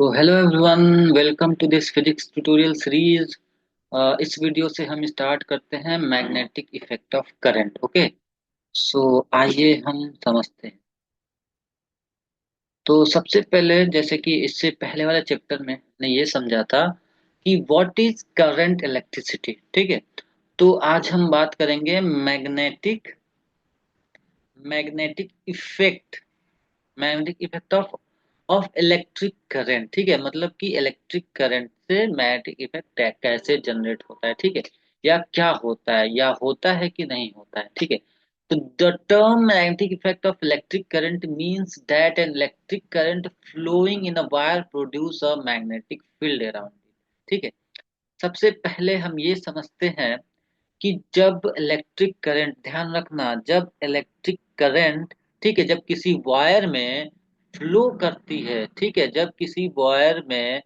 तो hello everyone, welcome to this physics tutorial series. इस video से हम स्टार्ट करते हैं magnetic effect of current. Okay, so आइए हम समझते हैं। तो सबसे पहले, जैसे कि इससे पहले वाले चैप्टर में हमने ये समझा था कि व्हाट इज करंट इलेक्ट्रिसिटी। ठीक है, तो आज हम बात करेंगे magnetic magnetic effect magnetic effect of electric current. ठीक है, मतलब कि इलेक्ट्रिक करंट से मैग्नेटिक इफेक्ट कैसे जनरेट होता है। ठीक है, या क्या होता है, या होता है कि नहीं होता है। ठीक है, तो the term magnetic effect of electric current means that an electric current flowing in a wire produce a magnetic field around it. ठीक है, सबसे पहले हम ये समझते हैं कि जब इलेक्ट्रिक करंट, ध्यान रखना, जब इलेक्ट्रिक करंट, ठीक है, जब किसी वायर में फ्लो करती है, ठीक है, जब किसी वायर में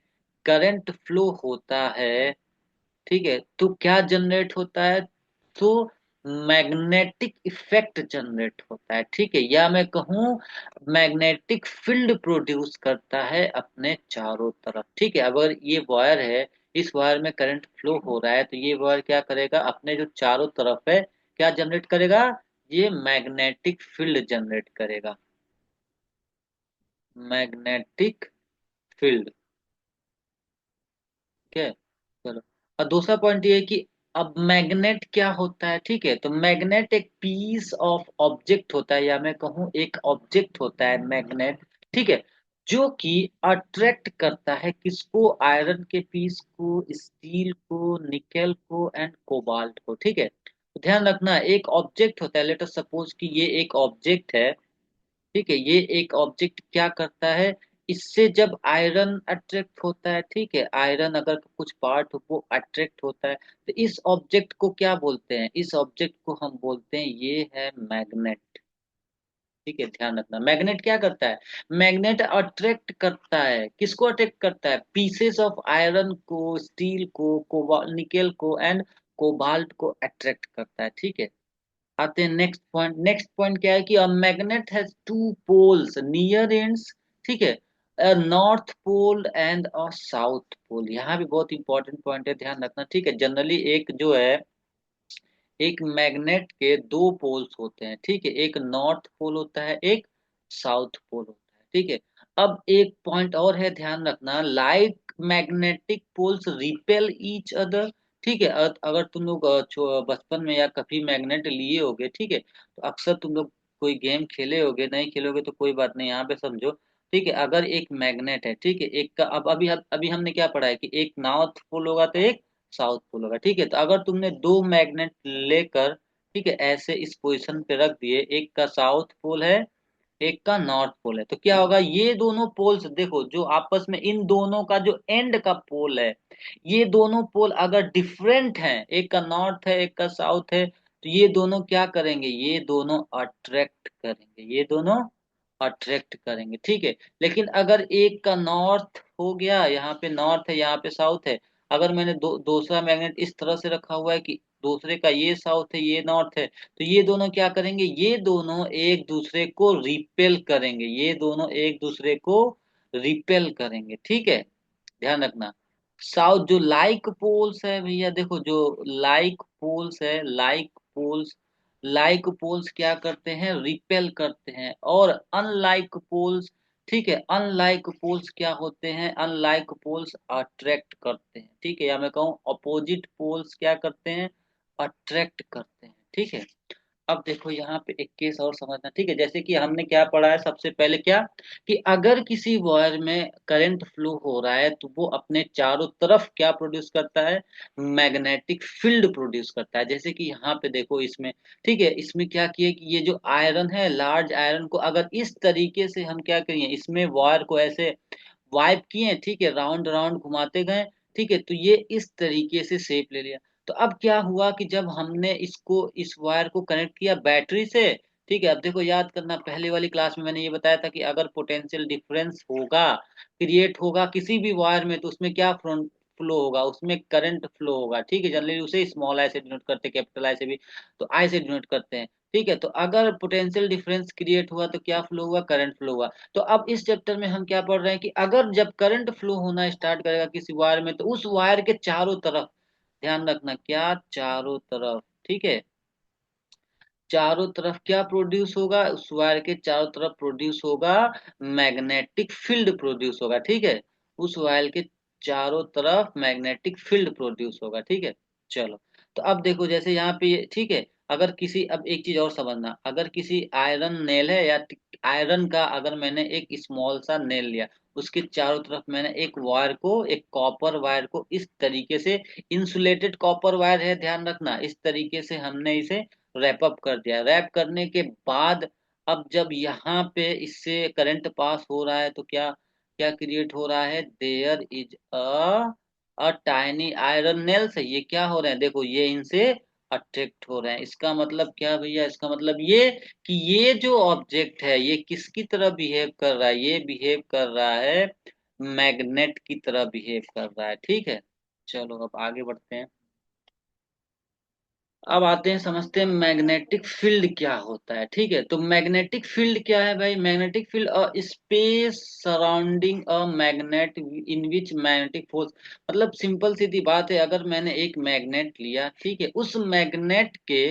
करंट फ्लो होता है, ठीक है, तो क्या जनरेट होता है? तो मैग्नेटिक इफेक्ट जनरेट होता है। ठीक है, या मैं कहूं मैग्नेटिक फील्ड प्रोड्यूस करता है अपने चारों तरफ। ठीक है, अगर ये वायर है, इस वायर में करंट फ्लो हो रहा है, तो ये वायर क्या करेगा? अपने जो चारों तरफ है, क्या जनरेट करेगा? ये मैग्नेटिक फील्ड जनरेट करेगा, मैग्नेटिक फील्ड। ठीक है, चलो। और दूसरा पॉइंट ये है कि अब मैग्नेट क्या होता है? ठीक है, तो मैग्नेट एक पीस ऑफ ऑब्जेक्ट होता है, या मैं कहूँ एक ऑब्जेक्ट होता है मैग्नेट। ठीक है, जो कि अट्रैक्ट करता है किसको? आयरन के पीस को, स्टील को, निकेल को एंड कोबाल्ट को। ठीक है, तो ध्यान रखना, एक ऑब्जेक्ट होता है। लेट अस सपोज कि ये एक ऑब्जेक्ट है। ठीक है, ये एक ऑब्जेक्ट क्या करता है? इससे जब आयरन अट्रैक्ट होता है, ठीक है, आयरन अगर कुछ पार्ट वो अट्रैक्ट होता है, तो इस ऑब्जेक्ट को क्या बोलते हैं? इस ऑब्जेक्ट को हम बोलते हैं, ये है मैग्नेट। ठीक है, ध्यान रखना, मैग्नेट क्या करता है? मैग्नेट अट्रैक्ट करता है, किसको अट्रैक्ट करता है? पीसेस ऑफ आयरन को, स्टील को, निकेल को एंड कोबाल्ट को अट्रैक्ट करता है। ठीक है, आते हैं नेक्स्ट पॉइंट। नेक्स्ट पॉइंट क्या है कि a magnet has two poles near ends. ठीक है, a north pole and a south pole. यहाँ भी बहुत इंपॉर्टेंट पॉइंट है, ध्यान रखना। ठीक है, जनरली एक जो है, एक मैग्नेट के दो पोल्स होते हैं। ठीक है, एक नॉर्थ पोल होता है, एक साउथ पोल होता है। ठीक है, अब एक पॉइंट और है, ध्यान रखना, like magnetic poles repel each other. ठीक है, अगर तुम लोग बचपन में या कभी मैग्नेट लिए होगे, ठीक है, तो अक्सर तुम लोग कोई गेम खेले होगे, नहीं खेलोगे तो कोई बात नहीं, यहाँ पे समझो। ठीक है, अगर एक मैग्नेट है, ठीक है, एक का अब अभी अभी हमने क्या पढ़ा है कि एक नॉर्थ पोल होगा तो एक साउथ पोल होगा। ठीक है, तो अगर तुमने दो मैग्नेट लेकर, ठीक है, ऐसे इस पोजीशन पे रख दिए, एक का साउथ पोल है, एक का नॉर्थ पोल है, तो क्या होगा? ये दोनों पोल्स देखो, जो आपस में इन दोनों का जो एंड का पोल है, ये दोनों पोल अगर डिफरेंट हैं, एक का नॉर्थ है एक का साउथ है, तो ये दोनों क्या करेंगे? ये दोनों अट्रैक्ट करेंगे, ये दोनों अट्रैक्ट करेंगे। ठीक है, लेकिन अगर एक का नॉर्थ हो गया, यहाँ पे नॉर्थ है यहाँ पे साउथ है, अगर मैंने दूसरा मैग्नेट इस तरह से रखा हुआ है कि दूसरे का ये साउथ है ये नॉर्थ है, तो ये दोनों क्या करेंगे? ये दोनों एक दूसरे को रिपेल करेंगे, ये दोनों एक दूसरे को रिपेल करेंगे। ठीक है, ध्यान रखना, साउथ जो लाइक पोल्स है भैया, देखो जो लाइक पोल्स है, लाइक पोल्स क्या करते हैं? रिपेल करते हैं। और अनलाइक पोल्स, ठीक है, अनलाइक पोल्स क्या होते हैं? अनलाइक पोल्स अट्रैक्ट करते हैं। ठीक है, या मैं कहूँ अपोजिट पोल्स क्या करते हैं? अट्रैक्ट करते हैं। ठीक है, अब देखो यहाँ पे एक केस और समझना। ठीक है, जैसे कि हमने क्या पढ़ा है सबसे पहले, क्या कि अगर किसी वायर में करंट फ्लो हो रहा है, तो वो अपने चारों तरफ क्या प्रोड्यूस करता है? मैग्नेटिक फील्ड प्रोड्यूस करता है। जैसे कि यहाँ पे देखो इसमें, ठीक है, इसमें क्या किए कि ये जो आयरन है, लार्ज आयरन को अगर इस तरीके से हम क्या करिए, इसमें वायर को ऐसे वाइप किए, ठीक है, राउंड राउंड घुमाते गए, ठीक है, तो ये इस तरीके से शेप ले लिया। तो अब क्या हुआ कि जब हमने इसको, इस वायर को कनेक्ट किया बैटरी से, ठीक है, अब देखो याद करना, पहले वाली क्लास में मैंने ये बताया था कि अगर पोटेंशियल डिफरेंस होगा, क्रिएट होगा किसी भी वायर में, तो उसमें क्या फ्लो होगा, उसमें करंट फ्लो होगा, ठीक है। जनरली उसे स्मॉल आई से डिनोट करते हैं, कैपिटल आई से भी तो आई से डिनोट करते हैं, ठीक है। तो अगर पोटेंशियल डिफरेंस क्रिएट हुआ तो क्या फ्लो हुआ, करंट फ्लो हुआ। तो अब इस चैप्टर में हम क्या पढ़ रहे हैं कि अगर जब करंट फ्लो होना स्टार्ट करेगा किसी वायर में, तो उस वायर के चारों तरफ, ध्यान रखना क्या, चारों तरफ, ठीक है, चारों तरफ क्या प्रोड्यूस होगा, उस वायर के चारों तरफ प्रोड्यूस होगा मैग्नेटिक फील्ड प्रोड्यूस होगा, ठीक है। उस वायर के चारों तरफ मैग्नेटिक फील्ड प्रोड्यूस होगा, ठीक है। चलो, तो अब देखो जैसे यहाँ पे ठीक है, अगर किसी, अब एक चीज और समझना, अगर किसी आयरन नेल है या आयरन का, अगर मैंने एक स्मॉल सा नेल लिया, उसके चारों तरफ मैंने एक वायर को, एक कॉपर वायर को इस तरीके से, इंसुलेटेड कॉपर वायर है, ध्यान रखना, इस तरीके से हमने इसे रैप अप कर दिया। रैप करने के बाद अब जब यहाँ पे इससे करंट पास हो रहा है तो क्या क्या क्रिएट हो रहा है, there is a tiny iron nail से ये क्या हो रहे हैं, देखो ये इनसे अट्रैक्ट हो रहे हैं। इसका मतलब क्या भैया, इसका मतलब ये कि ये जो ऑब्जेक्ट है ये किसकी तरह बिहेव कर रहा है, ये बिहेव कर रहा है मैग्नेट की तरह बिहेव कर रहा है, ठीक है। चलो अब आगे बढ़ते हैं। अब आते हैं, समझते हैं मैग्नेटिक फील्ड क्या होता है, ठीक है। तो मैग्नेटिक फील्ड क्या है भाई, magnetic field a space surrounding a magnet in which magnetic force, मतलब सिंपल सीधी बात है, अगर मैंने एक मैग्नेट लिया, ठीक है, उस मैग्नेट के,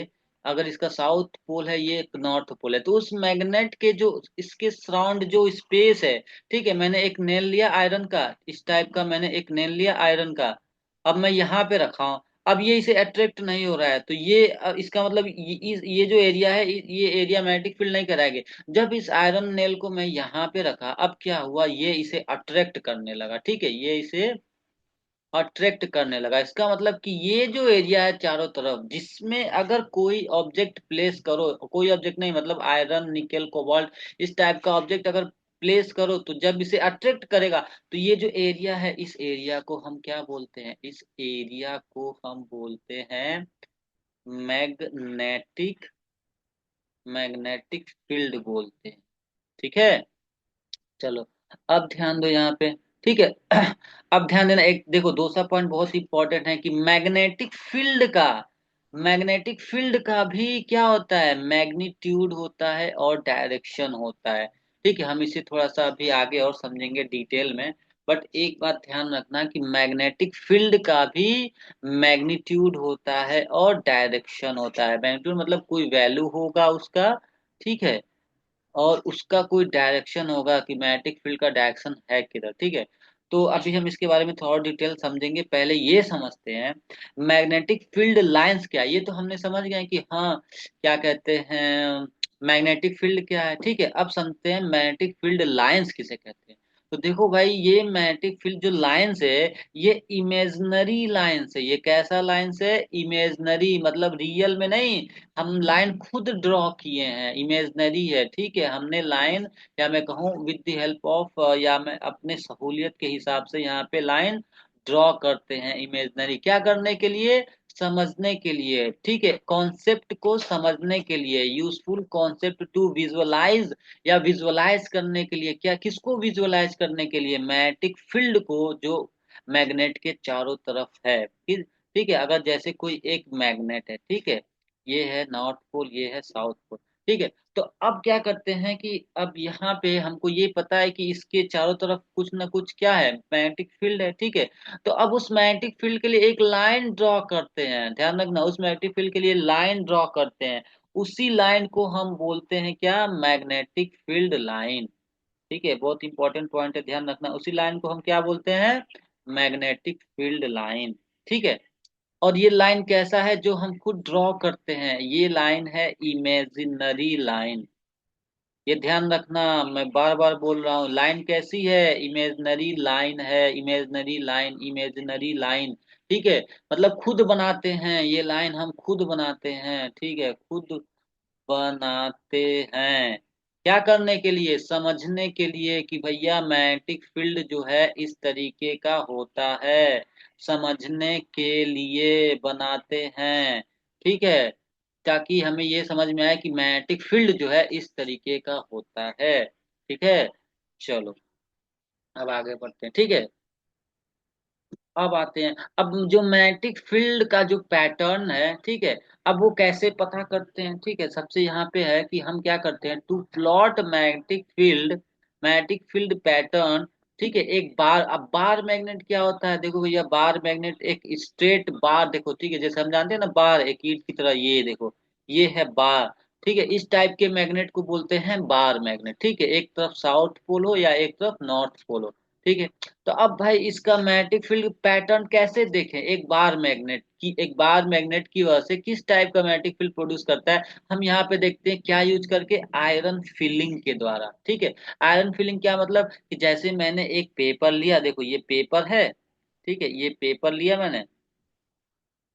अगर इसका साउथ पोल है, ये नॉर्थ पोल है, तो उस मैग्नेट के जो इसके सराउंड जो स्पेस है, ठीक है, मैंने एक नेल लिया आयरन का, इस टाइप का मैंने एक नेल लिया आयरन का, अब मैं यहाँ पे रखा हूँ, अब ये इसे अट्रैक्ट नहीं हो रहा है, तो ये इसका मतलब ये जो एरिया है, ये एरिया मैग्नेटिक फील्ड नहीं कराएंगे। जब इस आयरन नेल को मैं यहाँ पे रखा, अब क्या हुआ, ये इसे अट्रैक्ट करने लगा, ठीक है, ये इसे अट्रैक्ट करने लगा। इसका मतलब कि ये जो एरिया है चारों तरफ, जिसमें अगर कोई ऑब्जेक्ट प्लेस करो, कोई ऑब्जेक्ट नहीं, मतलब आयरन निकेल कोबाल्ट इस टाइप का ऑब्जेक्ट अगर प्लेस करो, तो जब इसे अट्रैक्ट करेगा, तो ये जो एरिया है, इस एरिया को हम क्या बोलते हैं, इस एरिया को हम बोलते हैं मैग्नेटिक, मैग्नेटिक फील्ड बोलते हैं, ठीक है। चलो, अब ध्यान दो यहाँ पे, ठीक है। अब ध्यान देना, एक देखो दूसरा पॉइंट बहुत इंपॉर्टेंट है कि मैग्नेटिक फील्ड का भी क्या होता है, मैग्नीट्यूड होता है और डायरेक्शन होता है, ठीक है। हम इसे थोड़ा सा अभी आगे और समझेंगे डिटेल में, बट एक बात ध्यान रखना कि मैग्नेटिक फील्ड का भी मैग्नीट्यूड होता है और डायरेक्शन होता है। मैग्नीट्यूड मतलब कोई वैल्यू होगा उसका, ठीक है, और उसका कोई डायरेक्शन होगा कि मैग्नेटिक फील्ड का डायरेक्शन है किधर, ठीक है। तो अभी हम इसके बारे में थोड़ा डिटेल समझेंगे, पहले ये समझते हैं मैग्नेटिक फील्ड लाइंस क्या है। ये तो हमने समझ गए कि हाँ क्या कहते हैं, मैग्नेटिक फील्ड क्या है, ठीक है। अब समझते हैं मैग्नेटिक फील्ड लाइंस किसे कहते हैं। तो देखो भाई, ये मैग्नेटिक फील्ड जो लाइंस है, ये इमेजनरी लाइंस है। ये कैसा लाइंस है, इमेजनरी, मतलब रियल में नहीं, हम लाइन खुद ड्रॉ किए हैं, इमेजनरी है, ठीक है। हमने लाइन, या मैं कहूँ विद द हेल्प ऑफ, या मैं अपने सहूलियत के हिसाब से यहाँ पे लाइन ड्रॉ करते हैं इमेजनरी, क्या करने के लिए, समझने के लिए, ठीक है, कॉन्सेप्ट को समझने के लिए, यूजफुल कॉन्सेप्ट टू विजुअलाइज, या विजुअलाइज करने के लिए, क्या किसको विजुअलाइज करने के लिए, मैग्नेटिक फील्ड को जो मैग्नेट के चारों तरफ है, ठीक, ठीक है। अगर जैसे कोई एक मैग्नेट है, ठीक है, ये है नॉर्थ पोल, ये है साउथ पोल, ठीक है। तो अब क्या करते हैं कि अब यहाँ पे हमको ये पता है कि इसके चारों तरफ कुछ ना कुछ क्या है, मैग्नेटिक फील्ड है, ठीक है। तो अब उस मैग्नेटिक फील्ड के लिए एक लाइन ड्रॉ करते हैं, ध्यान रखना, उस मैग्नेटिक फील्ड के लिए लाइन ड्रॉ करते हैं, उसी लाइन को हम बोलते हैं क्या, मैग्नेटिक फील्ड लाइन, ठीक है। बहुत इंपॉर्टेंट पॉइंट है, ध्यान रखना, उसी लाइन को हम क्या बोलते हैं, मैग्नेटिक फील्ड लाइन, ठीक है। और ये लाइन कैसा है, जो हम खुद ड्रॉ करते हैं, ये लाइन है इमेजिनरी लाइन। ये ध्यान रखना, मैं बार बार बोल रहा हूँ, लाइन कैसी है, इमेजिनरी लाइन है, इमेजिनरी लाइन, इमेजिनरी लाइन, ठीक है। मतलब खुद बनाते हैं, ये लाइन हम खुद बनाते हैं, ठीक है, खुद बनाते हैं। क्या करने के लिए, समझने के लिए कि भैया मैग्नेटिक फील्ड जो है इस तरीके का होता है, समझने के लिए बनाते हैं, ठीक है, ताकि हमें ये समझ में आए कि मैग्नेटिक फील्ड जो है इस तरीके का होता है, ठीक है। चलो, अब आगे बढ़ते हैं, ठीक है। अब आते हैं, अब जो मैग्नेटिक फील्ड का जो पैटर्न है, ठीक है, अब वो कैसे पता करते हैं, ठीक है, सबसे यहाँ पे है कि हम क्या करते हैं, to plot magnetic field pattern, ठीक है, एक बार, अब बार मैग्नेट क्या होता है, देखो भैया, बार मैग्नेट एक स्ट्रेट बार, देखो, ठीक है, जैसे हम जानते हैं ना बार एक ईंट की तरह, ये देखो, ये है बार, ठीक है, इस टाइप के मैग्नेट को बोलते हैं बार मैग्नेट, ठीक है, एक तरफ साउथ पोल हो या एक तरफ नॉर्थ पोल हो, ठीक है। तो अब भाई इसका मैग्नेटिक फील्ड पैटर्न कैसे देखें, एक बार मैग्नेट की वजह से किस टाइप का मैग्नेटिक फील्ड प्रोड्यूस करता है, हम यहाँ पे देखते हैं क्या यूज करके, आयरन फिलिंग के द्वारा, ठीक है। आयरन फिलिंग क्या मतलब कि जैसे मैंने एक पेपर लिया, देखो ये पेपर है, ठीक है, ये पेपर लिया मैंने,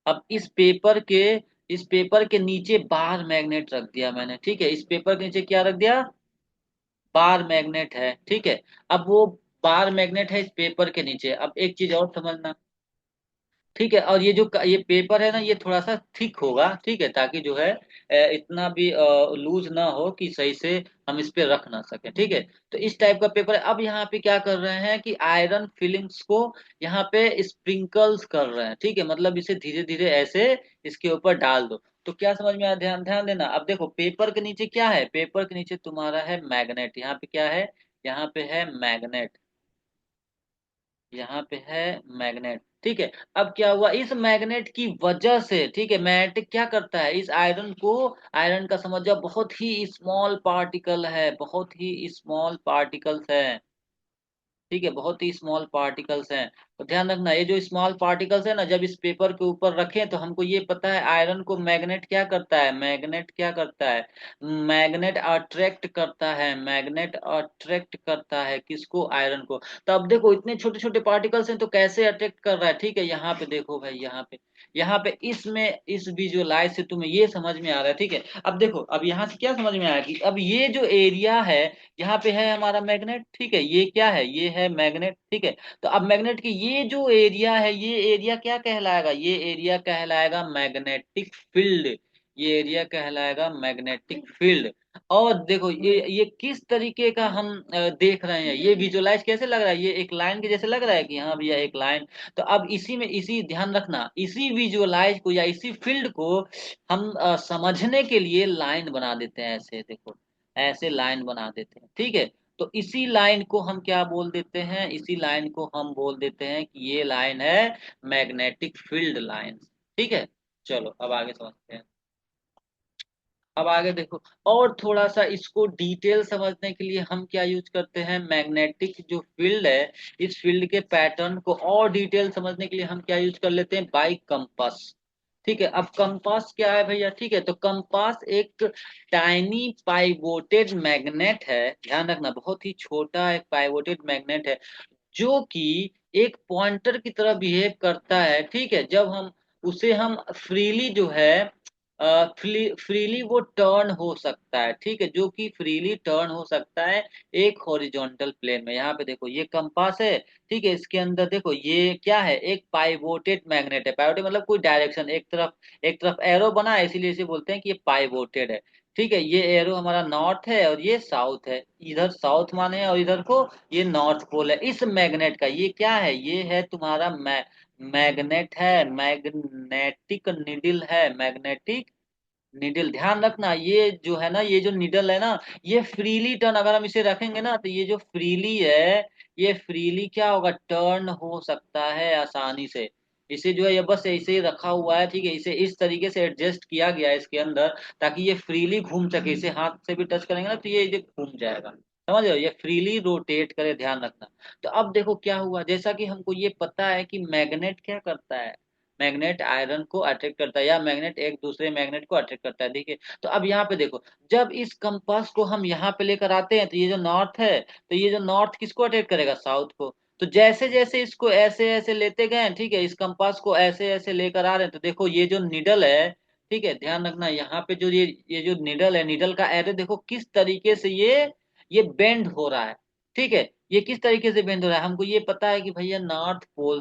अब इस पेपर के नीचे बार मैग्नेट रख दिया मैंने, ठीक है, इस पेपर के नीचे क्या रख दिया, बार मैग्नेट है, ठीक है। अब वो बार मैग्नेट है इस पेपर के नीचे, अब एक चीज और समझना, ठीक है, और ये पेपर है ना, ये थोड़ा सा थिक होगा, ठीक है, ताकि जो है इतना भी लूज ना हो कि सही से हम इस पे रख ना सके, ठीक है। तो इस टाइप का पेपर है, अब यहाँ पे क्या कर रहे हैं कि आयरन फिलिंग्स को यहाँ पे स्प्रिंकल्स कर रहे हैं, ठीक है, मतलब इसे धीरे धीरे ऐसे इसके ऊपर डाल दो, तो क्या समझ में आया, ध्यान ध्यान देना, अब देखो पेपर के नीचे क्या है, पेपर के नीचे तुम्हारा है मैग्नेट, यहाँ पे क्या है, यहाँ पे है मैग्नेट, यहाँ पे है मैग्नेट, ठीक है। अब क्या हुआ, इस मैग्नेट की वजह से, ठीक है, मैग्नेट क्या करता है, इस आयरन का समझ जाओ बहुत ही स्मॉल पार्टिकल है, बहुत ही स्मॉल पार्टिकल्स है, ठीक है, बहुत ही स्मॉल पार्टिकल्स हैं। तो ध्यान रखना, ये जो स्मॉल पार्टिकल्स है ना, जब इस पेपर के ऊपर रखें तो हमको ये पता है आयरन को मैग्नेट अट्रैक्ट करता है किसको, आयरन को। तो अब देखो इतने छोटे छोटे पार्टिकल्स हैं तो कैसे अट्रैक्ट कर रहा है, ठीक है, यहाँ पे देखो भाई, यहाँ पे इसमें इस विजुअलाइज से तुम्हें ये समझ में आ रहा है, ठीक है। अब देखो, अब यहाँ से क्या समझ में आया कि अब ये जो एरिया है, यहाँ पे है हमारा मैग्नेट, ठीक है, ये क्या है, ये है मैग्नेट, ठीक है। तो अब मैग्नेट की ये जो एरिया है, ये एरिया क्या कहलाएगा, ये एरिया कहलाएगा मैग्नेटिक फील्ड, ये एरिया कहलाएगा मैग्नेटिक फील्ड। और देखो ये किस तरीके का हम देख रहे हैं, ये विजुअलाइज कैसे लग रहा है, ये एक लाइन के जैसे लग रहा है कि हाँ भैया एक लाइन। तो अब इसी ध्यान रखना, इसी विजुअलाइज को या इसी फील्ड को हम समझने के लिए लाइन बना देते हैं, ऐसे देखो, ऐसे लाइन बना देते हैं, ठीक है। तो इसी लाइन को हम क्या बोल देते हैं, इसी लाइन को हम बोल देते हैं कि ये लाइन है मैग्नेटिक फील्ड लाइन, ठीक है। चलो अब आगे समझते हैं, अब आगे देखो, और थोड़ा सा इसको डिटेल समझने के लिए हम क्या यूज करते हैं, मैग्नेटिक जो फील्ड है, इस फील्ड के पैटर्न को और डिटेल समझने के लिए हम क्या यूज कर लेते हैं, बाई कंपास, ठीक है। अब कंपास क्या है भैया, ठीक है, तो कंपास एक टाइनी पाइवोटेड मैग्नेट है, ध्यान रखना, बहुत ही छोटा एक पाइवोटेड मैग्नेट है, जो कि एक पॉइंटर की तरह बिहेव करता है, ठीक है। जब हम उसे हम फ्रीली जो है फ्रीली वो टर्न हो सकता है, ठीक है, जो कि फ्रीली टर्न हो सकता है एक हॉरिजॉन्टल प्लेन में। यहाँ पे देखो ये कंपास है, ठीक है, इसके अंदर देखो ये क्या है, एक पाइवोटेड मैग्नेट है, पाइवोटेड मतलब कोई डायरेक्शन, एक तरफ एरो बना है, इसीलिए इसे बोलते हैं कि ये पाइवोटेड है, ठीक है। ये एरो हमारा नॉर्थ है और ये साउथ है, इधर साउथ माने और इधर को ये नॉर्थ पोल है। इस मैग्नेट का ये क्या है, ये है तुम्हारा मैग्नेट है, मैग्नेटिक निडल है, मैग्नेटिक निडल, ध्यान रखना, ये जो है ना, ये जो निडल है ना, ये फ्रीली टर्न, अगर हम इसे रखेंगे ना, तो ये जो फ्रीली है, ये फ्रीली क्या होगा, टर्न हो सकता है आसानी से। इसे जो है ये बस ऐसे ही रखा हुआ है, ठीक है, इसे इस तरीके से एडजस्ट किया गया है इसके अंदर, ताकि ये फ्रीली घूम सके, इसे हाथ से भी टच करेंगे ना तो ये घूम जाएगा, समझ रहे हो, ये फ्रीली रोटेट करे, ध्यान रखना। तो अब देखो क्या हुआ, जैसा कि हमको ये पता है कि मैग्नेट क्या करता है, मैग्नेट आयरन को अट्रैक्ट करता है या मैग्नेट एक दूसरे मैग्नेट को अट्रैक्ट करता है, देखिए। तो अब यहाँ पे देखो, जब इस कंपास को हम यहाँ पे लेकर आते हैं, तो ये जो नॉर्थ है, तो ये जो नॉर्थ किसको अट्रैक्ट करेगा, साउथ को। तो जैसे जैसे इसको ऐसे ऐसे लेते गए, ठीक है, इस कंपास को ऐसे ऐसे लेकर आ रहे हैं, तो देखो ये जो निडल है, ठीक है, ध्यान रखना, यहाँ पे जो ये जो निडल है, निडल का एरो देखो किस तरीके से ये बेंड हो रहा है, ठीक है। ये किस तरीके से बेंड हो रहा है, हमको ये पता है कि भैया नॉर्थ पोल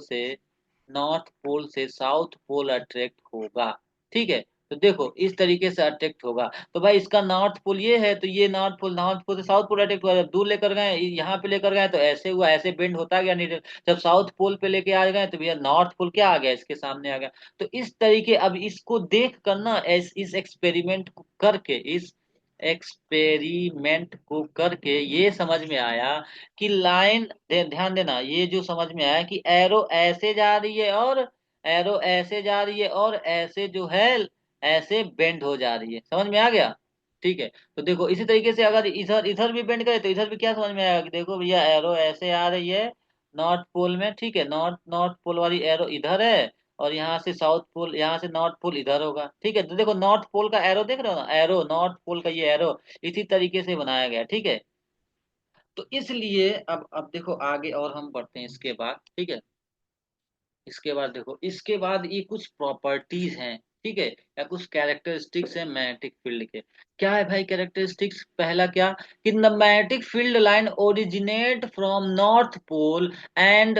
से साउथ पोल अट्रैक्ट होगा, ठीक है। तो देखो इस तरीके से अट्रैक्ट होगा। तो भाई इसका नॉर्थ पोल ये है, तो ये नॉर्थ पोल से साउथ पोल अट्रैक्ट हुआ। जब दूर लेकर गए, यहाँ पे लेकर गए तो ऐसे हुआ, ऐसे बेंड होता गया नहीं। जब साउथ पोल पे लेके आ गए तो भैया नॉर्थ पोल क्या आ गया, इसके सामने आ गया। तो इस तरीके, अब इसको देख कर ना, इस एक्सपेरिमेंट को करके, इस एक्सपेरिमेंट को करके ये समझ में आया कि लाइन, ध्यान देना, ये जो समझ में आया कि एरो ऐसे जा रही है, और एरो ऐसे जा रही है, और ऐसे जो है ऐसे बेंड हो जा रही है। समझ में आ गया? ठीक है। तो देखो इसी तरीके से अगर इधर इधर भी बेंड करे तो इधर भी क्या समझ में आएगा कि देखो भैया एरो ऐसे आ रही है नॉर्थ पोल में, ठीक है, नॉर्थ नॉर्थ पोल वाली एरो इधर है, और यहाँ से साउथ पोल, यहाँ से नॉर्थ पोल इधर होगा। ठीक है, तो देखो नॉर्थ पोल का एरो देख रहे हो ना, एरो नॉर्थ पोल का ये एरो इसी तरीके से बनाया गया। ठीक है, तो इसलिए अब देखो आगे और हम बढ़ते हैं इसके बाद। ठीक है, इसके बाद देखो, इसके बाद ये कुछ प्रॉपर्टीज हैं, ठीक है, या कुछ कैरेक्टरिस्टिक्स हैं मैग्नेटिक फील्ड के। क्या है भाई कैरेक्टरिस्टिक्स? पहला क्या, कि the magnetic field line originate from north pole and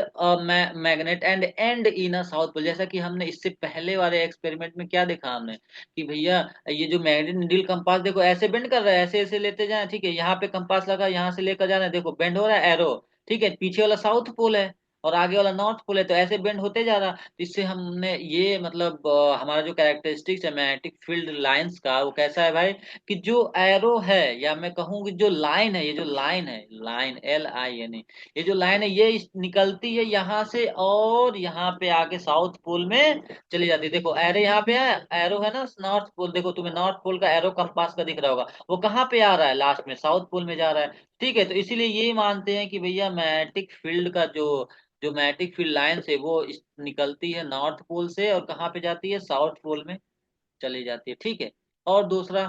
magnet and and in a south pole. जैसा कि हमने इससे पहले वाले एक्सपेरिमेंट में क्या देखा हमने, कि भैया ये जो मैग्नेटिक नीडल कंपास देखो ऐसे बेंड कर रहा है, ऐसे ऐसे लेते जाए, ठीक है, यहाँ पे कंपास लगा, यहाँ से लेकर जाना है, देखो बेंड हो रहा है एरो। ठीक है, पीछे वाला साउथ पोल है और आगे वाला नॉर्थ पोल है, तो ऐसे बेंड होते जा रहा। तो इससे हमने ये मतलब हमारा जो कैरेक्टरिस्टिक्स है मैग्नेटिक फील्ड लाइंस का, वो कैसा है भाई, कि जो एरो है, या मैं कहूँ कि जो लाइन है, ये जो लाइन है, लाइन LINE, ये जो लाइन है ये निकलती है यहाँ से और यहाँ पे आके साउथ पोल में चली जाती है। देखो एरो यहाँ पे है, एरो है ना नॉर्थ पोल, देखो तुम्हें नॉर्थ पोल का एरो कंपास का दिख रहा होगा, वो कहाँ पे आ रहा है, लास्ट में साउथ पोल में जा रहा है। ठीक है, तो इसीलिए ये मानते हैं कि भैया मैग्नेटिक फील्ड का जो जो मैग्नेटिक फील्ड लाइन से वो निकलती है नॉर्थ पोल से, और कहाँ पे जाती है, साउथ पोल में चली जाती है। ठीक है, और दूसरा,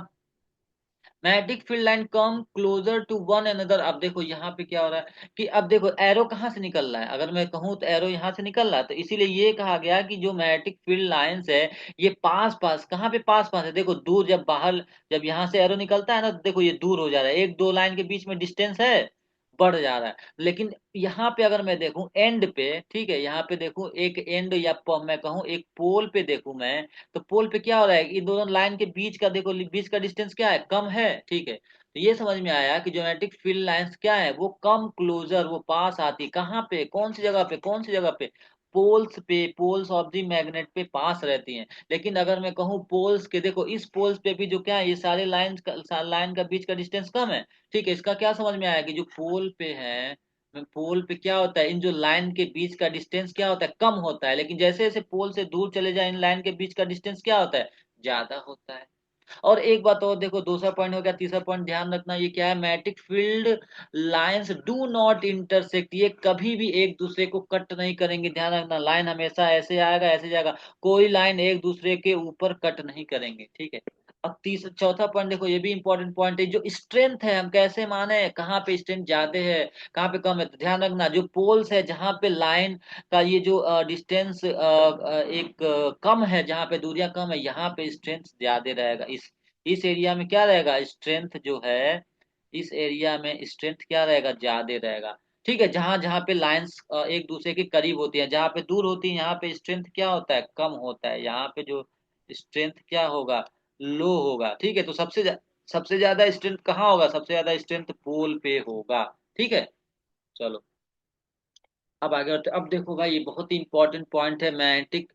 magnetic field line come closer to one another. अब देखो यहाँ पे क्या हो रहा है, कि अब देखो एरो कहाँ से निकल रहा है, अगर मैं कहूँ तो एरो यहाँ से निकल रहा है, तो इसीलिए ये कहा गया कि जो मैग्नेटिक फील्ड लाइंस है ये पास पास, कहाँ पे पास पास है, देखो दूर, जब बाहर, जब यहाँ से एरो निकलता है ना, तो देखो ये दूर हो जा रहा है, एक दो लाइन के बीच में डिस्टेंस है, बढ़ जा रहा है। लेकिन यहाँ पे अगर मैं देखूं एंड पे, ठीक है, यहाँ पे देखूं एक एंड, या मैं कहूँ एक पोल पे देखूं मैं, तो पोल पे क्या हो रहा है, इन दोनों लाइन के बीच का देखो, बीच का डिस्टेंस क्या है, कम है। ठीक है, तो ये समझ में आया कि ज्योमेट्रिक फील्ड लाइंस क्या है, वो कम क्लोजर, वो पास आती, कहाँ पे, कौन सी जगह पे, कौन सी जगह पे, पोल्स पे, पोल्स ऑफ द मैग्नेट पे पास रहती हैं। लेकिन अगर मैं कहूँ पोल्स के, देखो इस पोल्स पे भी जो क्या है, ये सारे लाइन का बीच का डिस्टेंस कम है। ठीक है, इसका क्या समझ में आया कि जो पोल पे है, पोल पे क्या होता है, इन जो लाइन के बीच का डिस्टेंस क्या होता है, कम होता है, लेकिन जैसे जैसे पोल से दूर चले जाए इन लाइन के बीच का डिस्टेंस क्या होता है, ज्यादा होता है। और एक बात और देखो, दूसरा पॉइंट हो गया, तीसरा पॉइंट ध्यान रखना, ये क्या है, magnetic field lines do not intersect, ये कभी भी एक दूसरे को कट नहीं करेंगे। ध्यान रखना, लाइन हमेशा ऐसे आएगा, ऐसे जाएगा, कोई लाइन एक दूसरे के ऊपर कट नहीं करेंगे। ठीक है, अब तीसरा चौथा पॉइंट देखो, ये भी इंपॉर्टेंट पॉइंट है, जो स्ट्रेंथ है हम कैसे माने, कहाँ पे स्ट्रेंथ ज्यादा है, कहाँ पे कम है। तो ध्यान रखना, जो पोल्स है जहाँ पे लाइन का ये जो डिस्टेंस एक कम है, जहाँ पे दूरियां कम है, यहाँ पे स्ट्रेंथ ज्यादा रहेगा। इस एरिया में क्या रहेगा, स्ट्रेंथ जो है, इस एरिया में स्ट्रेंथ क्या रहेगा, ज्यादा रहेगा। ठीक है, जहां जहां पे लाइंस एक दूसरे के करीब होती है, जहां पे दूर होती है, यहाँ पे स्ट्रेंथ क्या होता है, कम होता है, यहाँ पे जो स्ट्रेंथ क्या होगा, लो होगा। ठीक है, तो सबसे ज्यादा स्ट्रेंथ कहाँ होगा, सबसे ज्यादा स्ट्रेंथ पोल पे होगा। ठीक है, चलो अब आगे बढ़ते, अब देखो भाई ये बहुत ही इंपॉर्टेंट पॉइंट है, magnetic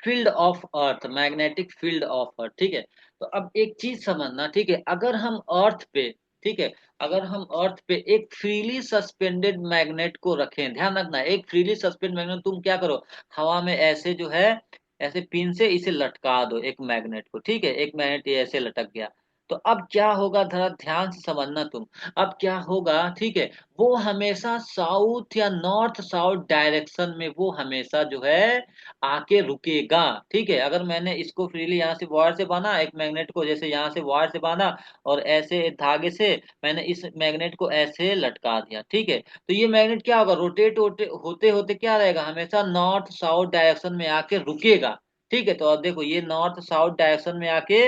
field of earth, magnetic field of earth. ठीक है, तो अब एक चीज समझना, ठीक है, अगर हम अर्थ पे, ठीक है, अगर हम अर्थ पे एक फ्रीली सस्पेंडेड मैग्नेट को रखें, ध्यान रखना, एक फ्रीली सस्पेंडेड मैग्नेट, तुम क्या करो, हवा में ऐसे जो है, ऐसे पिन से इसे लटका दो एक मैग्नेट को। ठीक है, एक मैग्नेट ये ऐसे लटक गया, तो अब क्या होगा, जरा ध्यान से समझना तुम, अब क्या होगा, ठीक है, वो हमेशा साउथ या नॉर्थ साउथ डायरेक्शन में वो हमेशा जो है आके रुकेगा। ठीक है, अगर मैंने इसको फ्रीली यहाँ से वायर से बांधा एक मैग्नेट को, जैसे यहाँ से वायर से बांधा और ऐसे धागे से मैंने इस मैग्नेट को ऐसे लटका दिया, ठीक है, तो ये मैग्नेट क्या होगा, रोटेट होते होते होते क्या रहेगा, हमेशा नॉर्थ साउथ डायरेक्शन में आके रुकेगा। ठीक है, तो अब देखो ये नॉर्थ साउथ डायरेक्शन में आके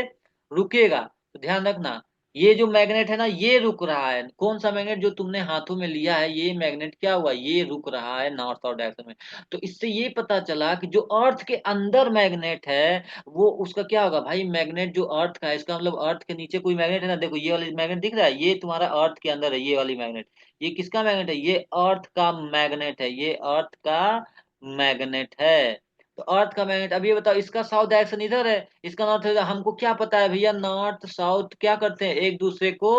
रुकेगा, तो ध्यान रखना, ये जो मैग्नेट है ना ये रुक रहा है, कौन सा मैग्नेट जो तुमने हाथों में लिया है, ये मैग्नेट क्या हुआ, ये रुक रहा है नॉर्थ और डायरेक्शन में। तो इससे ये पता चला कि जो अर्थ के अंदर मैग्नेट है वो उसका क्या होगा भाई, मैग्नेट जो अर्थ का है, इसका मतलब अर्थ के नीचे कोई मैग्नेट है ना, देखो ये वाली मैग्नेट दिख रहा है, ये तुम्हारा अर्थ के अंदर है ये वाली मैग्नेट। ये किसका मैग्नेट है, ये अर्थ का मैग्नेट है, ये अर्थ का मैग्नेट है। तो अर्थ का मैग्नेट, अब ये बताओ इसका साउथ डायरेक्शन इधर है, इसका नॉर्थ है, हमको क्या पता है भैया, नॉर्थ साउथ क्या करते हैं, एक दूसरे को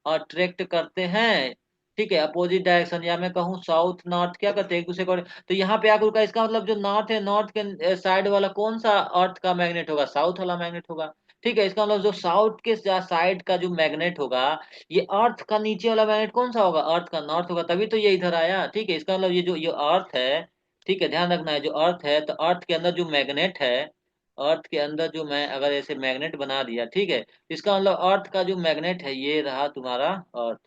अट्रैक्ट करते हैं, ठीक है, अपोजिट डायरेक्शन, या मैं कहूँ साउथ नॉर्थ क्या करते हैं एक दूसरे को। तो यहाँ पे आकर रुका, इसका मतलब जो नॉर्थ है, नॉर्थ के साइड वाला कौन सा अर्थ का मैग्नेट होगा, साउथ वाला मैग्नेट होगा। ठीक है, इसका मतलब जो साउथ के साइड का जो मैग्नेट होगा, ये अर्थ का नीचे वाला मैग्नेट कौन सा होगा, अर्थ का नॉर्थ होगा, तभी तो ये इधर आया। ठीक है, इसका मतलब ये जो ये अर्थ है, ठीक है, ध्यान रखना है, जो अर्थ है तो अर्थ के अंदर जो मैग्नेट है, अर्थ के अंदर जो मैं अगर ऐसे मैग्नेट बना दिया, ठीक है, इसका मतलब अर्थ का जो मैग्नेट है ये रहा तुम्हारा अर्थ,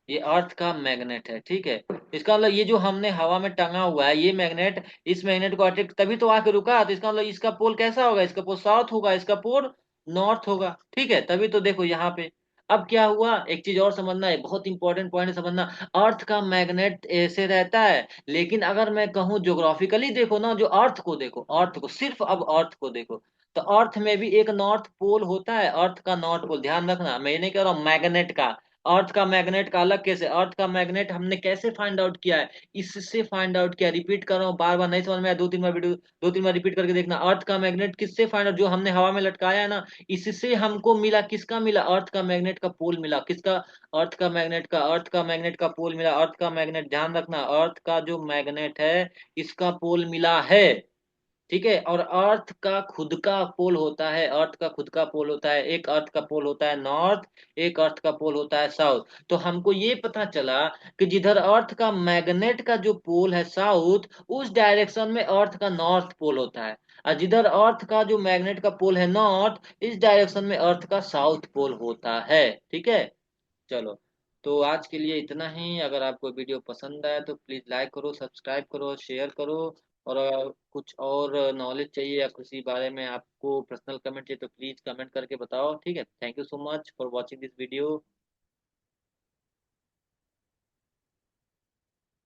ये अर्थ का मैग्नेट है। ठीक है, इसका मतलब ये जो हमने हवा में टंगा हुआ है ये मैग्नेट, इस मैग्नेट को अट्रैक्ट तभी तो आके रुका, तो इसका मतलब इसका पोल कैसा होगा, इसका पोल साउथ होगा, इसका पोल नॉर्थ होगा। ठीक है, तभी तो देखो यहाँ पे। अब क्या हुआ, एक चीज और समझना है, बहुत इंपॉर्टेंट पॉइंट है समझना। अर्थ का मैग्नेट ऐसे रहता है, लेकिन अगर मैं कहूँ ज्योग्राफिकली देखो ना, जो अर्थ को देखो, अर्थ को सिर्फ, अब अर्थ को देखो, तो अर्थ में भी एक नॉर्थ पोल होता है, अर्थ का नॉर्थ पोल, ध्यान रखना, मैं ये नहीं कह रहा हूँ मैग्नेट का, अर्थ का मैग्नेट का अलग कैसे, अर्थ का मैग्नेट हमने कैसे फाइंड आउट किया है, इससे फाइंड आउट किया, रिपीट कर रहा हूँ, बार बार नहीं समझ में आया, दो तीन बार वीडियो, दो तीन बार रिपीट करके देखना, अर्थ का मैग्नेट किससे फाइंड आउट, जो हमने हवा में लटकाया है ना, इससे हमको मिला, किसका मिला, अर्थ का मैग्नेट का पोल मिला, किसका, अर्थ का मैग्नेट का, अर्थ का मैग्नेट का पोल मिला, अर्थ का मैग्नेट, ध्यान रखना, अर्थ का जो मैग्नेट है इसका पोल मिला है। ठीक है, और अर्थ का खुद का पोल होता है, अर्थ का खुद का पोल होता है, एक अर्थ का पोल होता है नॉर्थ, एक अर्थ का पोल होता है साउथ। तो हमको ये पता चला कि जिधर अर्थ का मैग्नेट का जो पोल है साउथ, उस डायरेक्शन में अर्थ का नॉर्थ पोल होता है, और जिधर अर्थ का जो मैग्नेट का पोल है नॉर्थ, इस डायरेक्शन में अर्थ का साउथ पोल होता है। ठीक है, चलो, तो आज के लिए इतना ही। अगर आपको वीडियो पसंद आया तो प्लीज़ लाइक करो, सब्सक्राइब करो, शेयर करो, और अगर कुछ और नॉलेज चाहिए या किसी बारे में आपको पर्सनल कमेंट चाहिए तो प्लीज़ कमेंट करके बताओ। ठीक है, thank you so much for watching this video.